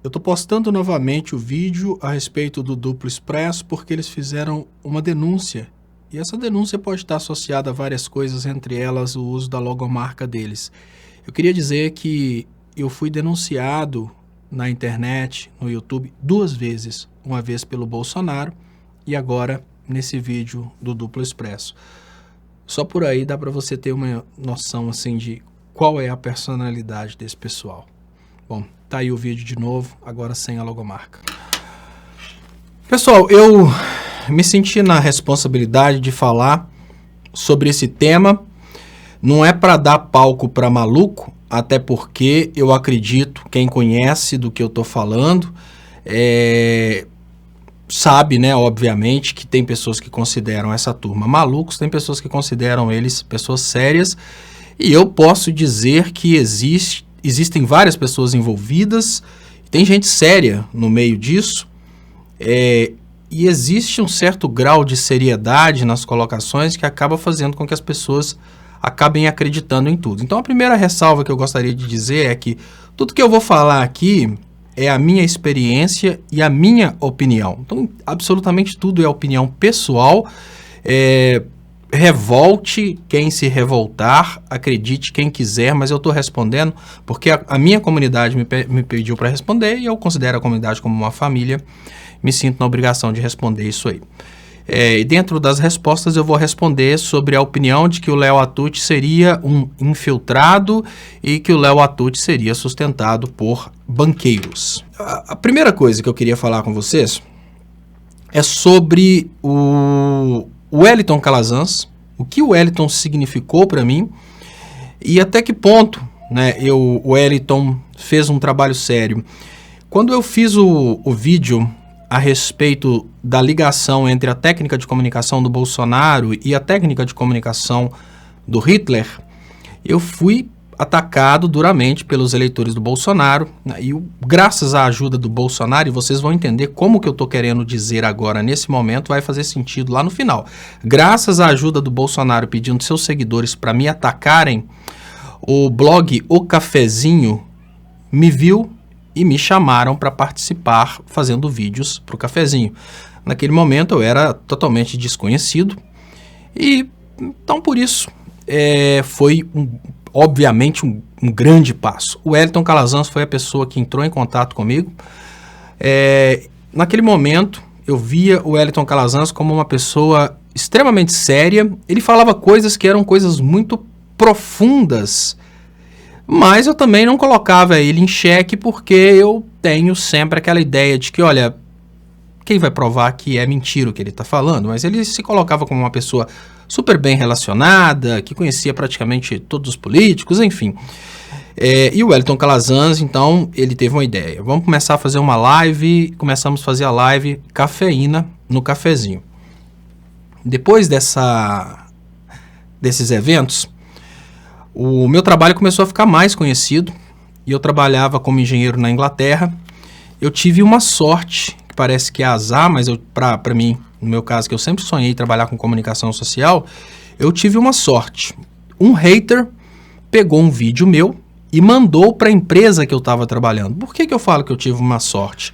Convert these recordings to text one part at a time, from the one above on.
Eu estou postando novamente o vídeo a respeito do Duplo Expresso porque eles fizeram uma denúncia. E essa denúncia pode estar associada a várias coisas, entre elas o uso da logomarca deles. Eu queria dizer que eu fui denunciado na internet, no YouTube, 2 vezes. Uma vez pelo Bolsonaro e agora nesse vídeo do Duplo Expresso. Só por aí dá para você ter uma noção assim de qual é a personalidade desse pessoal. Bom, tá aí o vídeo de novo, agora sem a logomarca. Pessoal, eu me senti na responsabilidade de falar sobre esse tema. Não é para dar palco para maluco, até porque eu acredito, quem conhece do que eu tô falando, sabe, né, obviamente, que tem pessoas que consideram essa turma malucos, tem pessoas que consideram eles pessoas sérias, e eu posso dizer que existem várias pessoas envolvidas, tem gente séria no meio disso, e existe um certo grau de seriedade nas colocações que acaba fazendo com que as pessoas acabem acreditando em tudo. Então a primeira ressalva que eu gostaria de dizer é que tudo que eu vou falar aqui é a minha experiência e a minha opinião. Então absolutamente tudo é opinião pessoal. Revolte quem se revoltar, acredite quem quiser, mas eu estou respondendo porque a minha comunidade me pediu para responder e eu considero a comunidade como uma família, me sinto na obrigação de responder isso aí. E dentro das respostas eu vou responder sobre a opinião de que o Léo Atutti seria um infiltrado e que o Léo Atutti seria sustentado por banqueiros. A primeira coisa que eu queria falar com vocês é sobre o Wellington Calazans, o que o Wellington significou para mim e até que ponto, né, o Wellington fez um trabalho sério. Quando eu fiz o vídeo a respeito da ligação entre a técnica de comunicação do Bolsonaro e a técnica de comunicação do Hitler, eu fui atacado duramente pelos eleitores do Bolsonaro, né, e graças à ajuda do Bolsonaro, e vocês vão entender como que eu estou querendo dizer agora nesse momento, vai fazer sentido lá no final. Graças à ajuda do Bolsonaro pedindo seus seguidores para me atacarem, o blog O Cafezinho me viu e me chamaram para participar fazendo vídeos para o Cafezinho. Naquele momento eu era totalmente desconhecido e então por isso foi obviamente um grande passo. O Wellington Calazans foi a pessoa que entrou em contato comigo. Naquele momento eu via o Wellington Calazans como uma pessoa extremamente séria. Ele falava coisas que eram coisas muito profundas, mas eu também não colocava ele em xeque porque eu tenho sempre aquela ideia de que, olha, quem vai provar que é mentira o que ele está falando? Mas ele se colocava como uma pessoa super bem relacionada, que conhecia praticamente todos os políticos, enfim. E o Wellington Calazans, então, ele teve uma ideia. Vamos começar a fazer uma live, começamos a fazer a live Cafeína no Cafezinho. Depois desses eventos, o meu trabalho começou a ficar mais conhecido e eu trabalhava como engenheiro na Inglaterra. Eu tive uma sorte, que parece que é azar, mas para mim, no meu caso, que eu sempre sonhei trabalhar com comunicação social, eu tive uma sorte. Um hater pegou um vídeo meu e mandou para a empresa que eu estava trabalhando. Por que eu falo que eu tive uma sorte?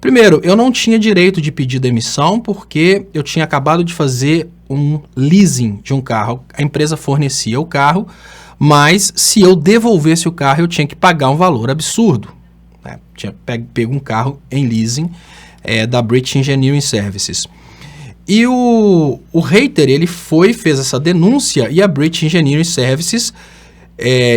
Primeiro, eu não tinha direito de pedir demissão porque eu tinha acabado de fazer um leasing de um carro. A empresa fornecia o carro, mas se eu devolvesse o carro, eu tinha que pagar um valor absurdo. Tinha pego um carro em leasing da British Engineering Services. E o hater, ele fez essa denúncia e a British Engineering Services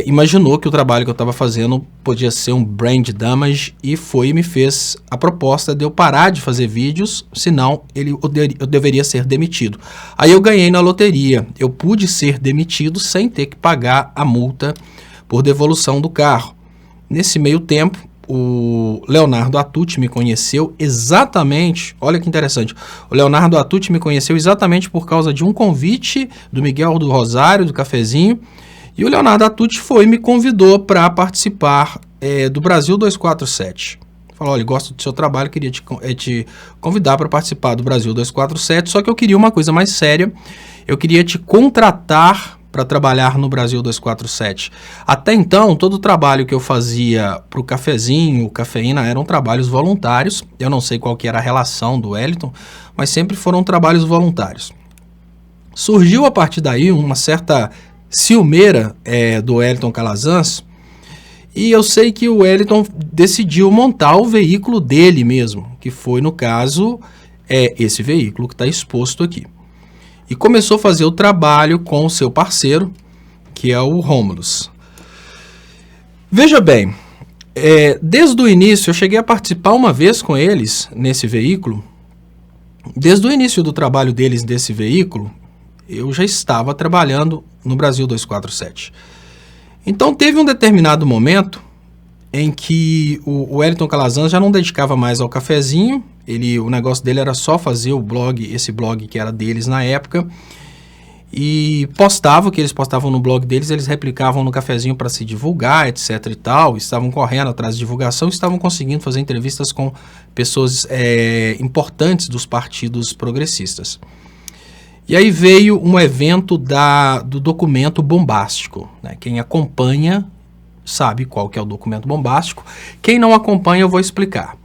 imaginou que o trabalho que eu estava fazendo podia ser um brand damage e me fez a proposta de eu parar de fazer vídeos, senão eu deveria ser demitido. Aí eu ganhei na loteria, eu pude ser demitido sem ter que pagar a multa por devolução do carro. Nesse meio tempo, o Leonardo Atutti me conheceu exatamente, olha que interessante, o Leonardo Atutti me conheceu exatamente por causa de um convite do Miguel do Rosário, do Cafezinho, e o Leonardo Atutti me convidou para participar do Brasil 247. Falou, olha, gosto do seu trabalho, queria te convidar para participar do Brasil 247, só que eu queria uma coisa mais séria, eu queria te contratar para trabalhar no Brasil 247. Até então, todo o trabalho que eu fazia para o Cafezinho, Cafeína, eram trabalhos voluntários. Eu não sei qual que era a relação do Wellington, mas sempre foram trabalhos voluntários. Surgiu a partir daí uma certa ciumeira do Wellington Calazans, e eu sei que o Wellington decidiu montar o veículo dele mesmo, que foi, no caso, esse veículo que está exposto aqui. E começou a fazer o trabalho com o seu parceiro, que é o Rômulus. Veja bem, desde o início, eu cheguei a participar uma vez com eles nesse veículo. Desde o início do trabalho deles desse veículo, eu já estava trabalhando no Brasil 247. Então teve um determinado momento em que o Wellington Calazans já não dedicava mais ao Cafezinho. O negócio dele era só fazer o blog, esse blog que era deles na época, e postava o que eles postavam no blog deles, eles replicavam no Cafezinho para se divulgar, etc e tal. Estavam correndo atrás de divulgação, estavam conseguindo fazer entrevistas com pessoas importantes dos partidos progressistas. E aí veio um evento do documento bombástico, né? Quem acompanha sabe qual que é o documento bombástico. Quem não acompanha, eu vou explicar.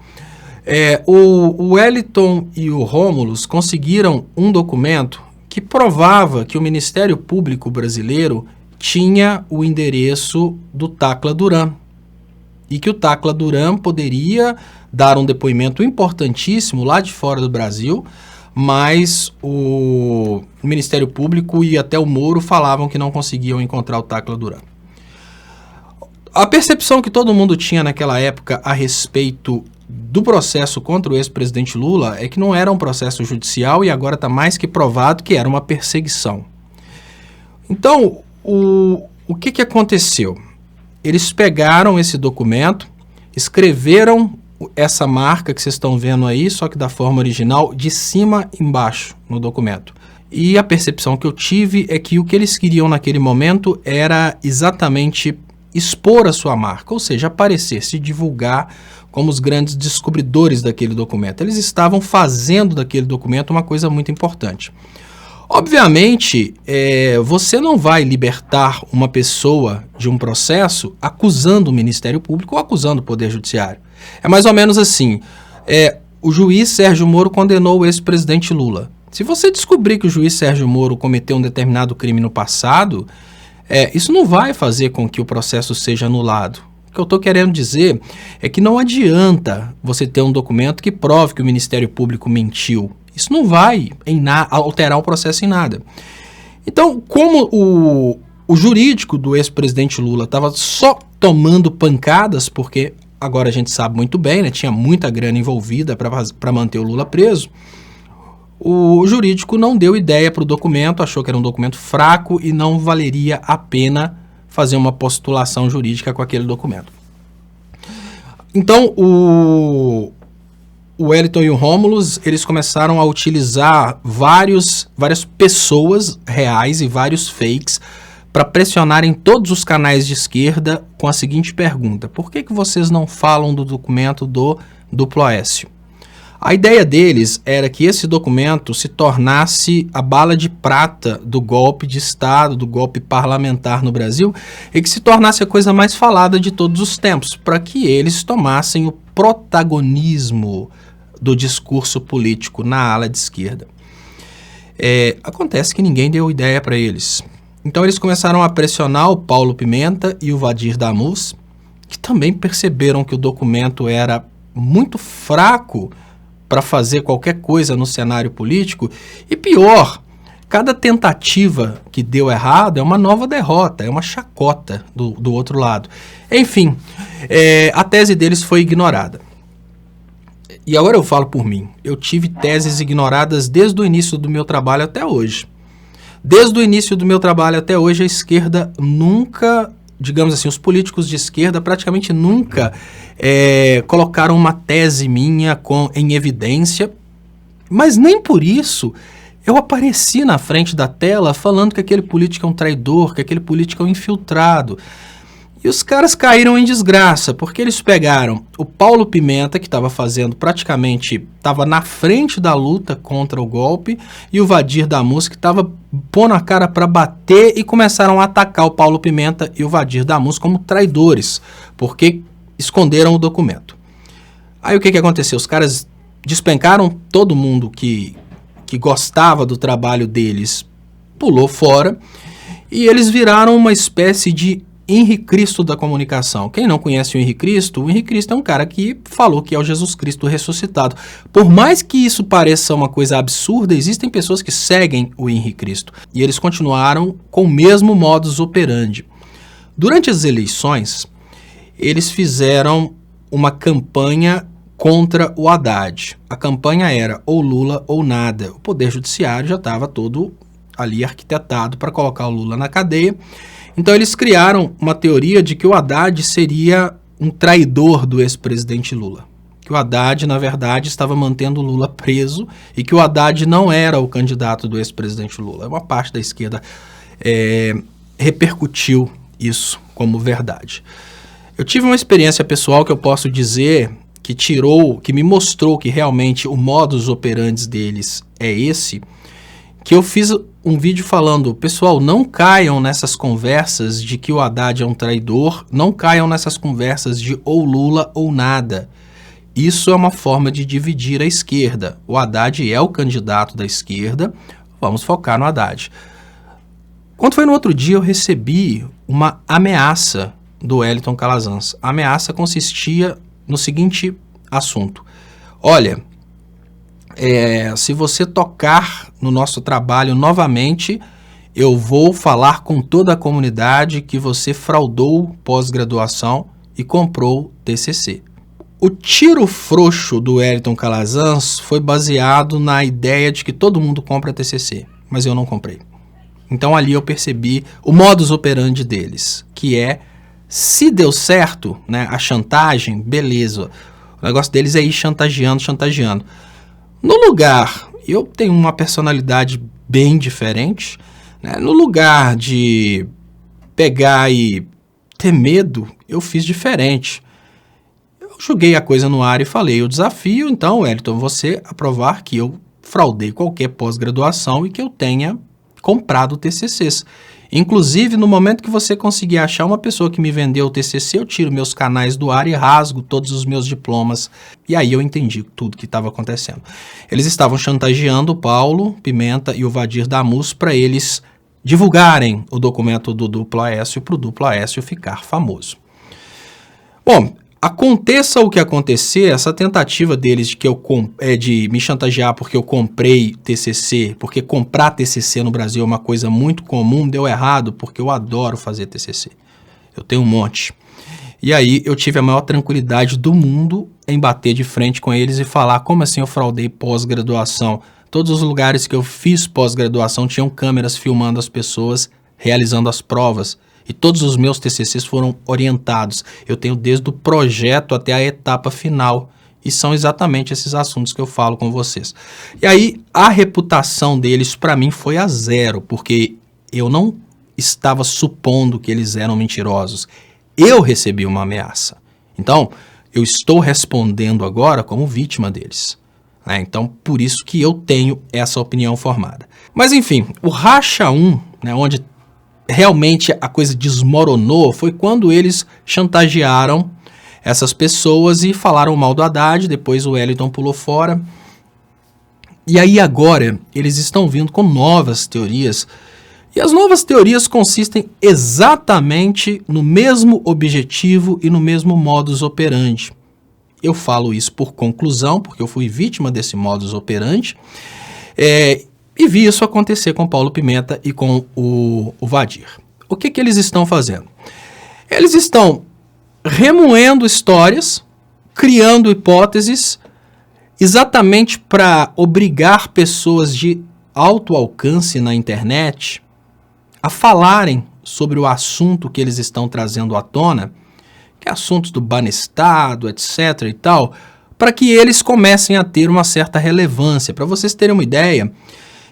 O Wellington e o Rômulus conseguiram um documento que provava que o Ministério Público brasileiro tinha o endereço do Tacla Duran, e que o Tacla Duran poderia dar um depoimento importantíssimo lá de fora do Brasil, mas o Ministério Público e até o Moro falavam que não conseguiam encontrar o Tacla Duran. A percepção que todo mundo tinha naquela época a respeito do processo contra o ex-presidente Lula é que não era um processo judicial, e agora está mais que provado que era uma perseguição. Então, o que aconteceu? Eles pegaram esse documento, escreveram essa marca que vocês estão vendo aí, só que da forma original, de cima embaixo no documento. E a percepção que eu tive é que o que eles queriam naquele momento era exatamente expor a sua marca, ou seja, aparecer, se divulgar como os grandes descobridores daquele documento. Eles estavam fazendo daquele documento uma coisa muito importante. Obviamente, você não vai libertar uma pessoa de um processo acusando o Ministério Público ou acusando o Poder Judiciário. É mais ou menos assim, o juiz Sérgio Moro condenou o ex-presidente Lula. Se você descobrir que o juiz Sérgio Moro cometeu um determinado crime no passado, isso não vai fazer com que o processo seja anulado. O que eu estou querendo dizer é que não adianta você ter um documento que prove que o Ministério Público mentiu. Isso não vai alterar o processo em nada. Então, como o jurídico do ex-presidente Lula estava só tomando pancadas, porque agora a gente sabe muito bem, né, tinha muita grana envolvida para manter o Lula preso, o jurídico não deu ideia para o documento, achou que era um documento fraco e não valeria a pena fazer uma postulação jurídica com aquele documento. Então, o Wellington e o Rômulus, eles começaram a utilizar várias pessoas reais e vários fakes para pressionarem todos os canais de esquerda com a seguinte pergunta: por que vocês não falam do documento do Duplo Aécio? A ideia deles era que esse documento se tornasse a bala de prata do golpe de Estado, do golpe parlamentar no Brasil, e que se tornasse a coisa mais falada de todos os tempos, para que eles tomassem o protagonismo do discurso político na ala de esquerda. Acontece que ninguém deu ideia para eles. Então eles começaram a pressionar o Paulo Pimenta e o Vadir Damus, que também perceberam que o documento era muito fraco para fazer qualquer coisa no cenário político, e pior, cada tentativa que deu errado é uma nova derrota, é uma chacota do outro lado. Enfim, a tese deles foi ignorada. E agora eu falo por mim, eu tive teses ignoradas desde o início do meu trabalho até hoje. Desde o início do meu trabalho até hoje, a esquerda nunca, digamos assim, os políticos de esquerda praticamente nunca colocaram uma tese minha em evidência, mas nem por isso eu apareci na frente da tela falando que aquele político é um traidor, que aquele político é um infiltrado. E os caras caíram em desgraça, porque eles pegaram o Paulo Pimenta, que estava estava na frente da luta contra o golpe, e o Vadir Damus, que estava pondo a cara para bater e começaram a atacar o Paulo Pimenta e o Vadir Damus como traidores, porque esconderam o documento. Aí o que aconteceu? Os caras despencaram, todo mundo que gostava do trabalho deles pulou fora, e eles viraram uma espécie de Henrique Cristo da comunicação. Quem não conhece o Henrique Cristo é um cara que falou que é o Jesus Cristo ressuscitado. Por mais que isso pareça uma coisa absurda, existem pessoas que seguem o Henrique Cristo. E eles continuaram com o mesmo modus operandi. Durante as eleições, eles fizeram uma campanha contra o Haddad. A campanha era ou Lula ou nada. O Poder Judiciário já estava todo ali arquitetado para colocar o Lula na cadeia. Então eles criaram uma teoria de que o Haddad seria um traidor do ex-presidente Lula. Que o Haddad, na verdade, estava mantendo o Lula preso e que o Haddad não era o candidato do ex-presidente Lula. Uma parte da esquerda repercutiu isso como verdade. Eu tive uma experiência pessoal que eu posso dizer que me mostrou que realmente o modus operandi deles é esse, que eu fiz um vídeo falando, pessoal, não caiam nessas conversas de que o Haddad é um traidor, não caiam nessas conversas de ou Lula ou nada. Isso é uma forma de dividir a esquerda. O Haddad é o candidato da esquerda, vamos focar no Haddad. Quando foi no outro dia, eu recebi uma ameaça do Wellington Calazans. A ameaça consistia no seguinte assunto: olha, se você tocar no nosso trabalho novamente, eu vou falar com toda a comunidade que você fraudou pós-graduação e comprou TCC. O tiro frouxo do Wellington Calazans foi baseado na ideia de que todo mundo compra TCC, mas eu não comprei. Então ali eu percebi o modus operandi deles, que é, se deu certo, né, a chantagem, beleza. O negócio deles é ir chantageando. No lugar, eu tenho uma personalidade bem diferente, né? No lugar de pegar e ter medo, eu fiz diferente. Eu joguei a coisa no ar e falei, o desafio, então, Wellington, você aprovar que eu fraudei qualquer pós-graduação e que eu tenha comprado TCCs. Inclusive, no momento que você conseguir achar uma pessoa que me vendeu o TCC, eu tiro meus canais do ar e rasgo todos os meus diplomas. E aí eu entendi tudo que estava acontecendo. Eles estavam chantageando o Paulo Pimenta e o Vadir Damus para eles divulgarem o documento do Duplo Aécio para o Duplo Aécio ficar famoso. Bom, aconteça o que acontecer, essa tentativa deles de me chantagear porque eu comprei TCC, porque comprar TCC no Brasil é uma coisa muito comum, deu errado, porque eu adoro fazer TCC. Eu tenho um monte. E aí eu tive a maior tranquilidade do mundo em bater de frente com eles e falar, como assim eu fraudei pós-graduação? Todos os lugares que eu fiz pós-graduação tinham câmeras filmando as pessoas realizando as provas. E todos os meus TCCs foram orientados. Eu tenho desde o projeto até a etapa final. E são exatamente esses assuntos que eu falo com vocês. E aí, a reputação deles, para mim, foi a zero. Porque eu não estava supondo que eles eram mentirosos. Eu recebi uma ameaça. Então, eu estou respondendo agora como vítima deles. Então, por isso que eu tenho essa opinião formada. Mas, enfim, o Racha 1, onde realmente a coisa desmoronou, foi quando eles chantagearam essas pessoas e falaram mal do Haddad, depois o Wellington pulou fora. E aí agora eles estão vindo com novas teorias, e as novas teorias consistem exatamente no mesmo objetivo e no mesmo modus operandi. Eu falo isso por conclusão, porque eu fui vítima desse modus operandi, e vi isso acontecer com Paulo Pimenta e com o Vadir. O que eles estão fazendo? Eles estão remoendo histórias, criando hipóteses, exatamente para obrigar pessoas de alto alcance na internet a falarem sobre o assunto que eles estão trazendo à tona, que é assuntos do banestado, etc. e tal, para que eles comecem a ter uma certa relevância. Para vocês terem uma ideia,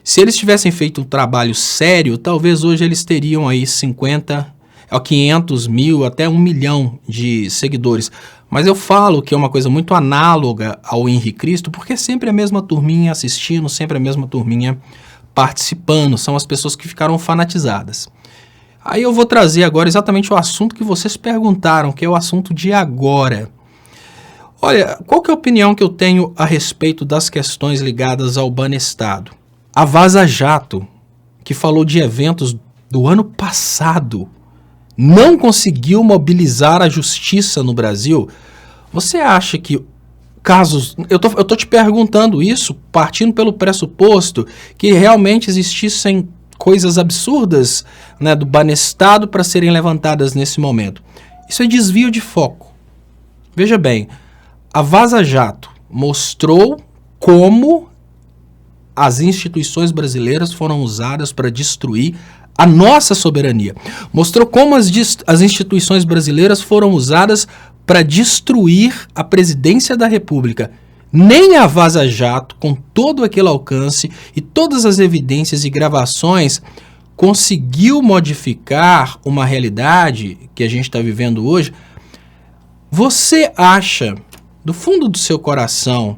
se eles tivessem feito um trabalho sério, talvez hoje eles teriam aí 500 mil, até 1 milhão de seguidores. Mas eu falo que é uma coisa muito análoga ao Henrique Cristo, porque é sempre a mesma turminha assistindo, sempre a mesma turminha participando, são as pessoas que ficaram fanatizadas. Aí eu vou trazer agora exatamente o assunto que vocês perguntaram, que é o assunto de agora. Olha, qual que é a opinião que eu tenho a respeito das questões ligadas ao Banestado? A Vaza Jato, que falou de eventos do ano passado, não conseguiu mobilizar a justiça no Brasil. Você acha que casos... Eu tô te perguntando isso partindo pelo pressuposto que realmente existissem coisas absurdas, né, do Banestado para serem levantadas nesse momento. Isso é desvio de foco. Veja bem, a Vaza Jato mostrou como as instituições brasileiras foram usadas para destruir a nossa soberania. Mostrou como as instituições brasileiras foram usadas para destruir a presidência da República. Nem a Vaza Jato, com todo aquele alcance e todas as evidências e gravações, conseguiu modificar uma realidade que a gente está vivendo hoje. Você acha, do fundo do seu coração,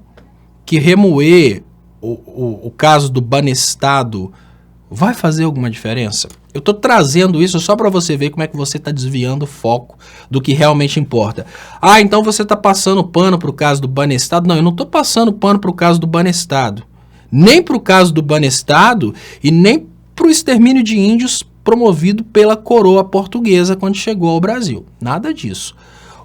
que remoer o caso do Banestado vai fazer alguma diferença? Eu estou trazendo isso só para você ver como é que você está desviando o foco do que realmente importa. Ah, então você está passando pano para o caso do Banestado? Não, eu não estou passando pano para o caso do Banestado. Nem para o caso do Banestado e nem para o extermínio de índios promovido pela coroa portuguesa quando chegou ao Brasil. Nada disso.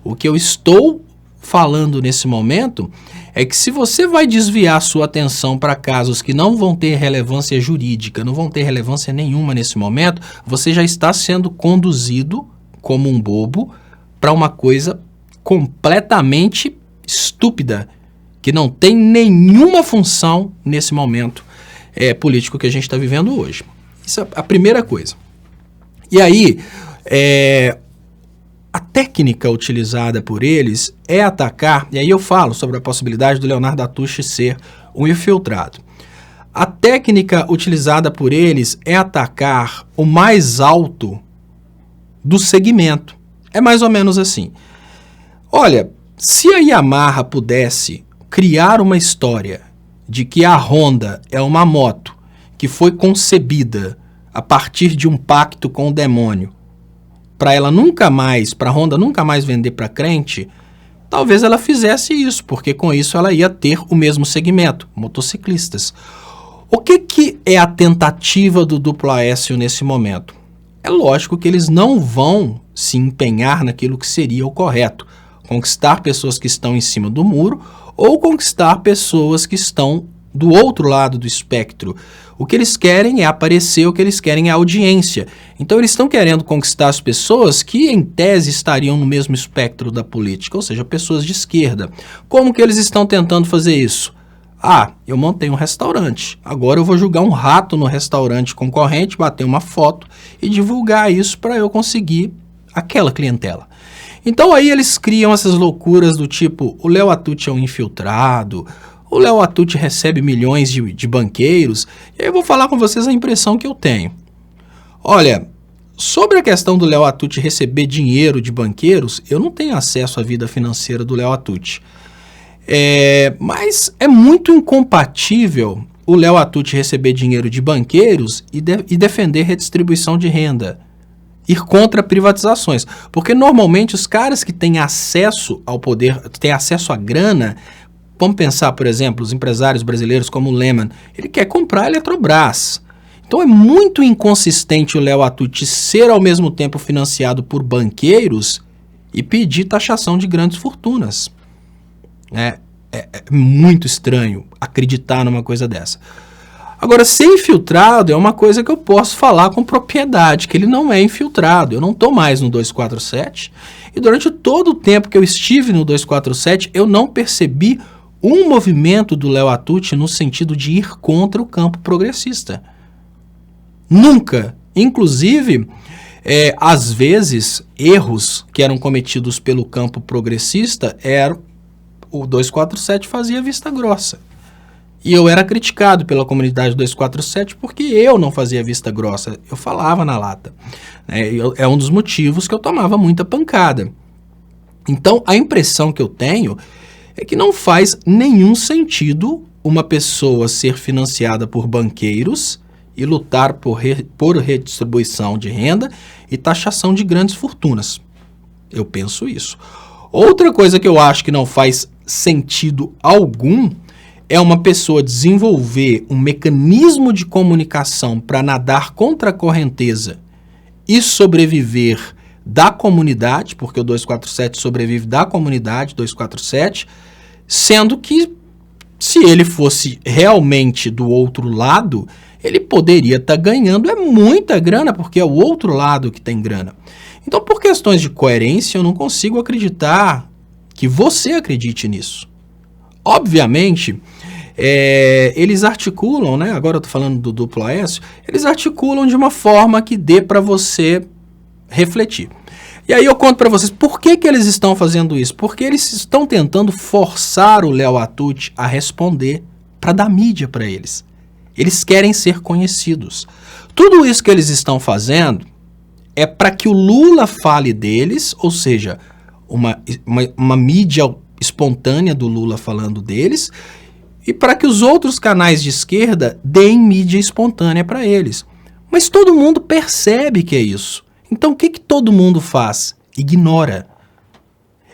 O que eu estou falando nesse momento é que se você vai desviar sua atenção para casos que não vão ter relevância jurídica, não vão ter relevância nenhuma nesse momento, você já está sendo conduzido como um bobo para uma coisa completamente estúpida, que não tem nenhuma função nesse momento político que a gente está vivendo hoje. Isso é a primeira coisa. E aí, a técnica utilizada por eles é atacar, e aí eu falo sobre a possibilidade do Leonardo Atushi ser um infiltrado. A técnica utilizada por eles é atacar o mais alto do segmento. É mais ou menos assim. Olha, se a Yamaha pudesse criar uma história de que a Honda é uma moto que foi concebida a partir de um pacto com o demônio, para ela nunca mais, para a Honda nunca mais vender para crente, talvez ela fizesse isso, porque com isso ela ia ter o mesmo segmento, motociclistas. O que é a tentativa do Duplo Aécio nesse momento? É lógico que eles não vão se empenhar naquilo que seria o correto, conquistar pessoas que estão em cima do muro ou conquistar pessoas que estão do outro lado do espectro. O que eles querem é aparecer, o que eles querem é audiência. Então eles estão querendo conquistar as pessoas que em tese estariam no mesmo espectro da política, ou seja, pessoas de esquerda. Como que eles estão tentando fazer isso? Ah, eu montei um restaurante, agora eu vou jogar um rato no restaurante concorrente, bater uma foto e divulgar isso para eu conseguir aquela clientela. Então aí eles criam essas loucuras do tipo, o Léo Atushi é um infiltrado, o Léo Atushi recebe milhões de banqueiros, e aí eu vou falar com vocês a impressão que eu tenho. Olha, sobre a questão do Léo Atushi receber dinheiro de banqueiros, eu não tenho acesso à vida financeira do Léo Atushi. Mas é muito incompatível o Léo Atushi receber dinheiro de banqueiros e defender redistribuição de renda, ir contra privatizações, porque normalmente os caras que têm acesso ao poder, têm acesso à grana, vamos pensar, por exemplo, os empresários brasileiros como o Lehman, ele quer comprar a Eletrobras. Então é muito inconsistente o Léo Atushi ser ao mesmo tempo financiado por banqueiros e pedir taxação de grandes fortunas. É muito estranho acreditar numa coisa dessa. Agora, ser infiltrado é uma coisa que eu posso falar com propriedade, que ele não é infiltrado. Eu não estou mais no 247 e durante todo o tempo que eu estive no 247, eu não percebi um movimento do Léo Atushi no sentido de ir contra o campo progressista. Nunca. Inclusive, às vezes, erros que eram cometidos pelo campo progressista, o 247 fazia vista grossa. E eu era criticado pela comunidade 247 porque eu não fazia vista grossa, eu falava na lata. É um dos motivos que eu tomava muita pancada. Então, a impressão que eu tenho é que não faz nenhum sentido uma pessoa ser financiada por banqueiros e lutar por redistribuição de renda e taxação de grandes fortunas. Eu penso isso. Outra coisa que eu acho que não faz sentido algum é uma pessoa desenvolver um mecanismo de comunicação para nadar contra a correnteza e sobreviver da comunidade, porque o 247 sobrevive da comunidade 247, sendo que se ele fosse realmente do outro lado, ele poderia estar ganhando muita grana, porque é o outro lado que tem grana. Então, por questões de coerência, eu não consigo acreditar que você acredite nisso. Obviamente, eles articulam, né? Agora eu estou falando do duplo Aécio, eles articulam de uma forma que dê para você refletir. E aí eu conto para vocês por que eles estão fazendo isso. Porque eles estão tentando forçar o Léo Atutti a responder para dar mídia para eles. Eles querem ser conhecidos. Tudo isso que eles estão fazendo é para que o Lula fale deles, ou seja, uma mídia espontânea do Lula falando deles, e para que os outros canais de esquerda deem mídia espontânea para eles. Mas todo mundo percebe que é isso. Então o que todo mundo faz? Ignora.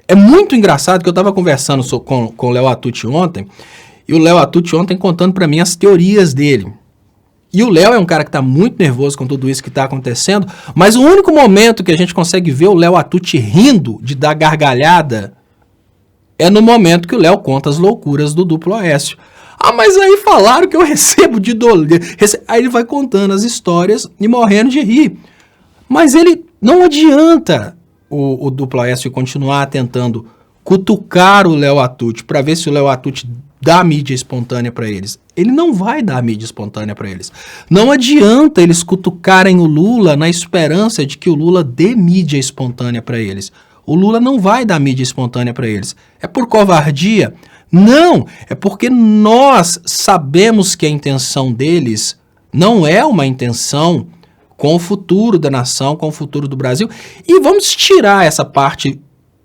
É muito engraçado que eu estava conversando com o Léo Atutti ontem, e o Léo Atutti ontem contando para mim as teorias dele. E o Léo é um cara que está muito nervoso com tudo isso que está acontecendo, mas o único momento que a gente consegue ver o Léo Atutti rindo de dar gargalhada é no momento que o Léo conta as loucuras do duplo Aécio. Ah, mas aí falaram que eu recebo de doleiro. Aí ele vai contando as histórias e morrendo de rir. Mas ele não adianta o duplo Aécio continuar tentando cutucar o Léo Atutti para ver se o Léo Atutti dá mídia espontânea para eles. Ele não vai dar mídia espontânea para eles. Não adianta eles cutucarem o Lula na esperança de que o Lula dê mídia espontânea para eles. O Lula não vai dar mídia espontânea para eles. É por covardia? Não, é porque nós sabemos que a intenção deles não é uma intenção com o futuro da nação, com o futuro do Brasil. E vamos tirar essa parte,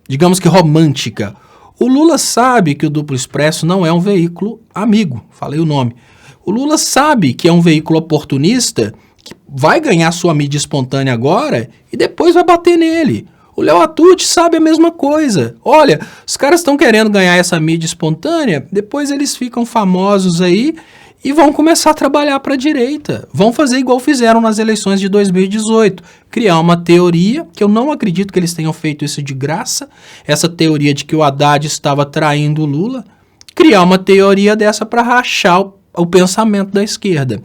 digamos que romântica. O Lula sabe que o Duplo Expresso não é um veículo amigo, falei o nome. O Lula sabe que é um veículo oportunista que vai ganhar sua mídia espontânea agora e depois vai bater nele. O Léo Atutti sabe a mesma coisa. Olha, os caras estão querendo ganhar essa mídia espontânea, depois eles ficam famosos aí e vão começar a trabalhar para a direita. Vão fazer igual fizeram nas eleições de 2018. Criar uma teoria, que eu não acredito que eles tenham feito isso de graça, essa teoria de que o Haddad estava traindo o Lula. Criar uma teoria dessa para rachar o pensamento da esquerda.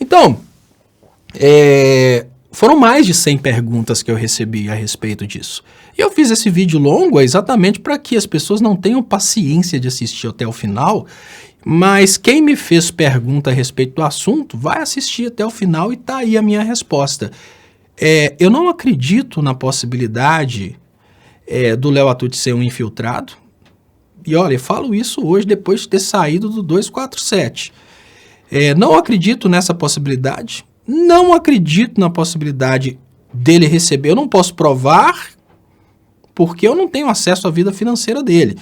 Então, foram mais de 100 perguntas que eu recebi a respeito disso. E eu fiz esse vídeo longo exatamente para que as pessoas não tenham paciência de assistir até o final, mas quem me fez pergunta a respeito do assunto vai assistir até o final e tá aí a minha resposta. Eu não acredito na possibilidade do Léo Atutti ser um infiltrado. E olha, eu falo isso hoje depois de ter saído do 247. Não acredito nessa possibilidade. Não acredito na possibilidade dele receber. Eu não posso provar porque eu não tenho acesso à vida financeira dele.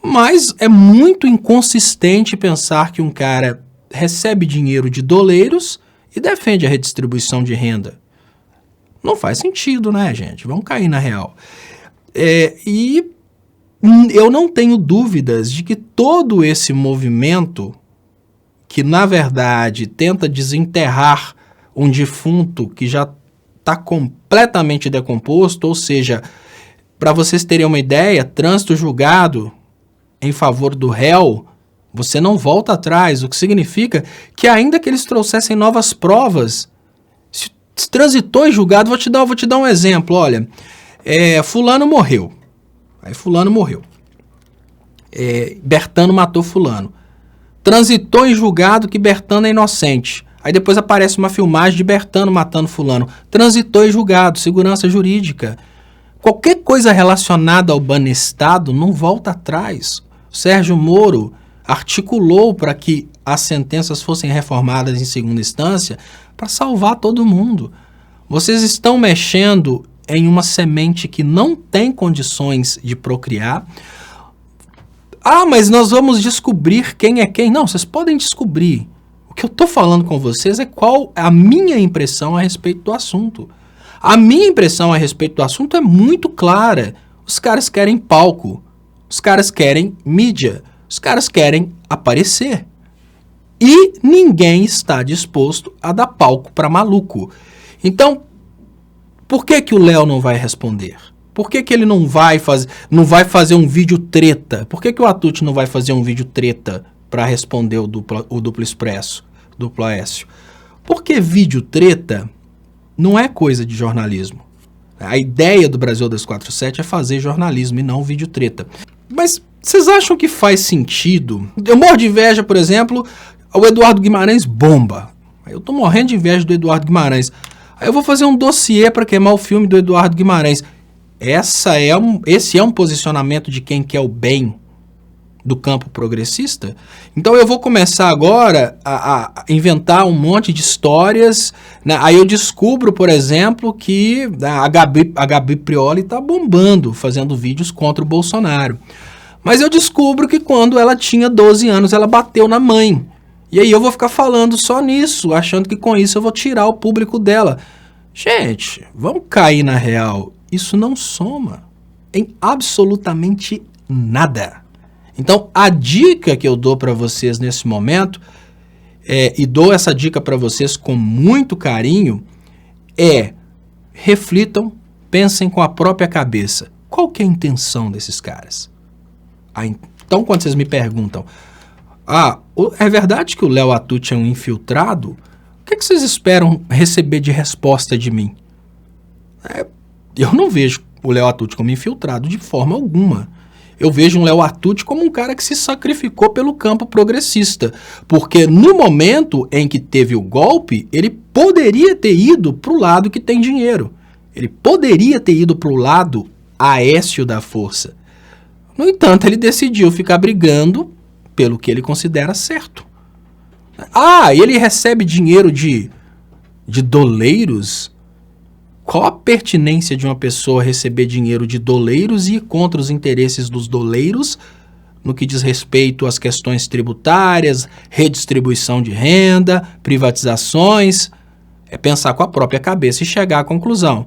Mas é muito inconsistente pensar que um cara recebe dinheiro de doleiros e defende a redistribuição de renda. Não faz sentido, né, gente? Vamos cair na real. E eu não tenho dúvidas de que todo esse movimento, que na verdade tenta desenterrar um defunto que já está completamente decomposto, ou seja, para vocês terem uma ideia, trânsito julgado em favor do réu, você não volta atrás, o que significa que ainda que eles trouxessem novas provas, se transitou em julgado, vou te dar um exemplo, olha, fulano morreu, aí fulano morreu, Bertano matou fulano, transitou em julgado que Bertano é inocente, aí depois aparece uma filmagem de Bertano matando fulano, transitou em julgado, segurança jurídica, qualquer coisa relacionada ao banestado não volta atrás. Sérgio Moro articulou para que as sentenças fossem reformadas em segunda instância para salvar todo mundo. Vocês estão mexendo em uma semente que não tem condições de procriar. Ah, mas nós vamos descobrir quem é quem. Não, vocês podem descobrir. O O que eu tô falando com vocês é qual a minha impressão a respeito do assunto. A minha impressão a respeito do assunto é muito clara. Os caras querem palco. Os caras querem mídia. Os caras querem aparecer. E ninguém está disposto a dar palco para maluco. Então, por que o Léo não vai responder? Por que ele não vai fazer um vídeo treta? Por que o Atucci não vai fazer um vídeo treta para responder o Duplo Expresso, Duplo Aécio? Porque vídeo treta não é coisa de jornalismo. A ideia do Brasil 247 é fazer jornalismo e não vídeo treta. Mas vocês acham que faz sentido? Eu morro de inveja, por exemplo, o Eduardo Guimarães bomba. Eu tô morrendo de inveja do Eduardo Guimarães. Aí eu vou fazer um dossiê para queimar o filme do Eduardo Guimarães. Esse é um posicionamento de quem quer o bem do campo progressista? Então eu vou começar agora a inventar um monte de histórias, né? Aí eu descubro, por exemplo, que a Gabi Prioli está bombando, fazendo vídeos contra o Bolsonaro. Mas eu descubro que quando ela tinha 12 anos, ela bateu na mãe. E aí eu vou ficar falando só nisso, achando que com isso eu vou tirar o público dela. Gente, vamos cair na real. Isso não soma em absolutamente nada. Então, a dica que eu dou para vocês nesse momento, e dou essa dica para vocês com muito carinho, é: reflitam, pensem com a própria cabeça. Qual que é a intenção desses caras? Então, quando vocês me perguntam, é verdade que o Léo Atucci é um infiltrado? O que vocês esperam receber de resposta de mim? Eu não vejo o Léo Atucci como infiltrado de forma alguma. Eu vejo um Léo Atucci como um cara que se sacrificou pelo campo progressista. Porque no momento em que teve o golpe, ele poderia ter ido para o lado que tem dinheiro. Ele poderia ter ido para o lado Aécio da força. No entanto, ele decidiu ficar brigando pelo que ele considera certo. Ele recebe dinheiro de doleiros? Qual a pertinência de uma pessoa receber dinheiro de doleiros e ir contra os interesses dos doleiros no que diz respeito às questões tributárias, redistribuição de renda, privatizações? É pensar com a própria cabeça e chegar à conclusão.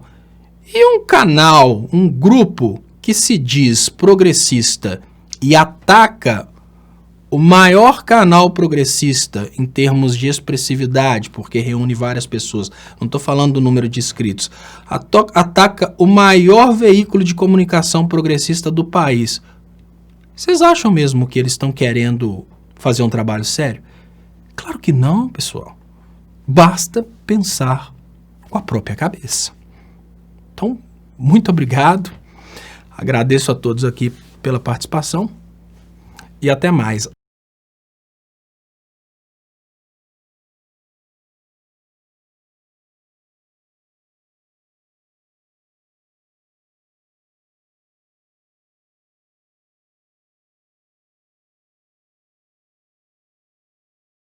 E um canal, um grupo que se diz progressista e ataca o maior canal progressista em termos de expressividade, porque reúne várias pessoas, não estou falando do número de inscritos, ataca o maior veículo de comunicação progressista do país. Vocês acham mesmo que eles estão querendo fazer um trabalho sério? Claro que não, pessoal. Basta pensar com a própria cabeça. Então, muito obrigado. Agradeço a todos aqui pela participação e até mais.